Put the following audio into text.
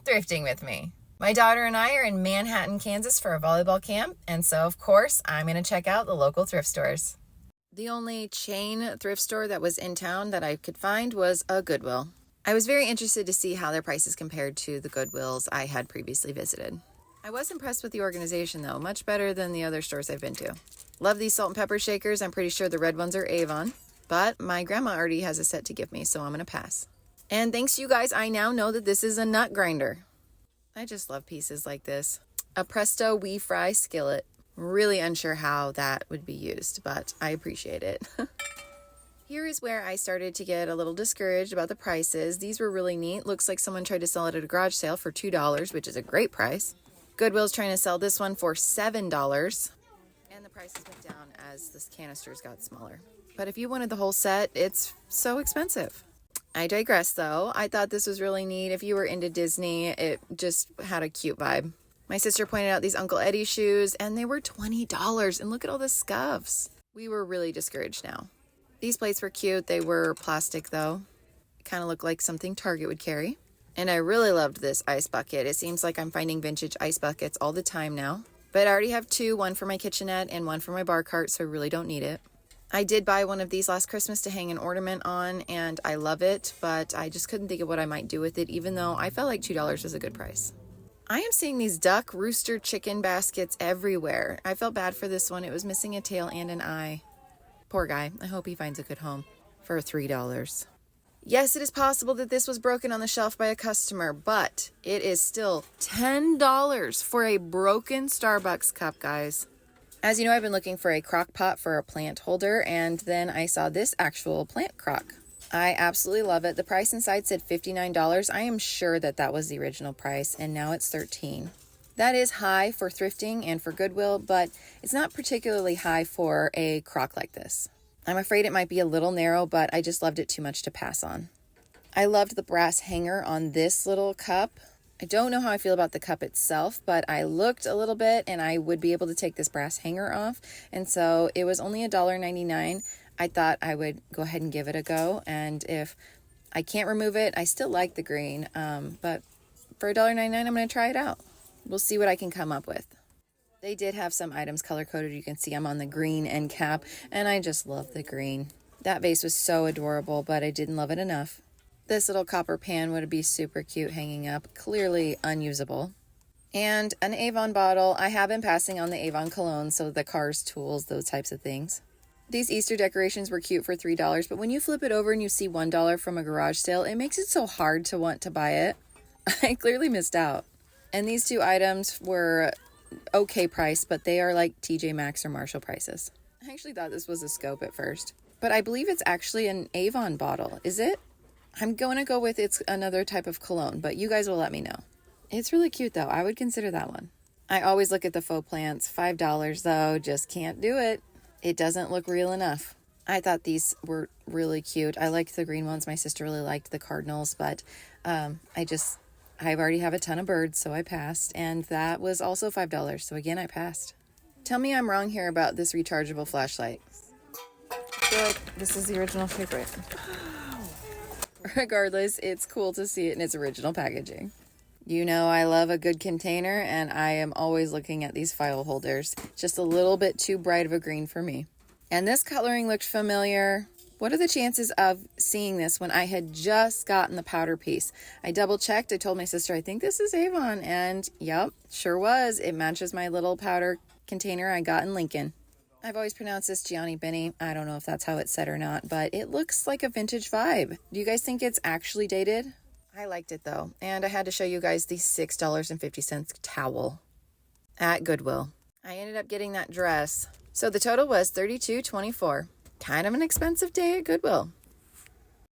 thrifting with me. My daughter and I are in Manhattan, Kansas for a volleyball camp, and so of course I'm going to check out the local thrift stores. The only chain thrift store that was in town that I could find was a Goodwill. I was very interested to see how their prices compared to the Goodwills I had previously visited. I was impressed with the organization though, much better than the other stores I've been to. Love these salt and pepper shakers. I'm pretty sure the red ones are Avon, but my grandma already has a set to give me, so I'm going to pass. And thanks to you guys, I now know that this is a nut grinder. I just love pieces like this. A Presto Wee Fry skillet. Really unsure how that would be used, but I appreciate it. Here is where I started to get a little discouraged about the prices. These were really neat. Looks like someone tried to sell it at a garage sale for $2, which is a great price. Goodwill's trying to sell this one for $7. And the prices went down as the canisters got smaller. But if you wanted the whole set, it's so expensive. I digress though. I thought this was really neat. If you were into Disney, it just had a cute vibe. My sister pointed out these Uncle Eddie shoes and they were $20. And look at all the scuffs. We were really discouraged now. These plates were cute. They were plastic though. Kind of looked like something Target would carry. And I really loved this ice bucket. It seems like I'm finding vintage ice buckets all the time now. But I already have two, one for my kitchenette and one for my bar cart, so I really don't need it. I did buy one of these last Christmas to hang an ornament on, and I love it, but I just couldn't think of what I might do with it, even though I felt like $2 was a good price. I am seeing these duck, rooster, chicken baskets everywhere. I felt bad for this one. It was missing a tail and an eye. Poor guy. I hope he finds a good home for $3. Yes, it is possible that this was broken on the shelf by a customer, but it is still $10 for a broken Starbucks cup, guys. As you know, I've been looking for a crock pot for a plant holder, and then I saw this actual plant crock. I absolutely love it. The price inside said $59. I am sure that that was the original price, and now it's $13. That is high for thrifting and for Goodwill, but it's not particularly high for a crock like this. I'm afraid it might be a little narrow, but I just loved it too much to pass on. I loved the brass hanger on this little cup. I don't know how I feel about the cup itself, but I looked a little bit and I would be able to take this brass hanger off. And so it was only $1.99. I thought I would go ahead and give it a go. And if I can't remove it, I still like the green. But for $1.99, I'm going to try it out. We'll see what I can come up with. They did have some items color-coded. You can see I'm on the green end cap, and I just love the green. That vase was so adorable, but I didn't love it enough. This little copper pan would be super cute hanging up, clearly unusable. And an Avon bottle. I have been passing on the Avon Cologne, so the cars, tools, those types of things. These Easter decorations were cute for $3, but when you flip it over and you see $1 from a garage sale, it makes it so hard to want to buy it. I clearly missed out. And these two items were okay price, but they are like TJ Maxx or Marshall prices. I actually thought this was a scope at first, but I believe it's actually an Avon bottle. Is it? I'm going to go with it's another type of cologne, but you guys will let me know. It's really cute though. I would consider that one. I always look at the Faux Plants. $5 though, just can't do it. It doesn't look real enough. I thought these were really cute. I liked the green ones. My sister really liked the cardinals, but I already have a ton of birds, so I passed. And that was also $5, so again, I passed. Tell me I'm wrong here about this rechargeable flashlight. I feel like this is the original favorite. Regardless, it's cool to see it in its original packaging. You know I love a good container, and I am always looking at these file holders. Just a little bit too bright of a green for me. And this coloring looked familiar. What are the chances of seeing this when I had just gotten the powder piece? I double checked. I told my sister, I think this is Avon. And yep, sure was. It matches my little powder container I got in Lincoln. I've always pronounced this Gianni Benny. I don't know if that's how it's said or not, but it looks like a vintage vibe. Do you guys think it's actually dated? I liked it though. And I had to show you guys the $6.50 towel at Goodwill. I ended up getting that dress. So the total was $32.24. Kind of an expensive day at Goodwill.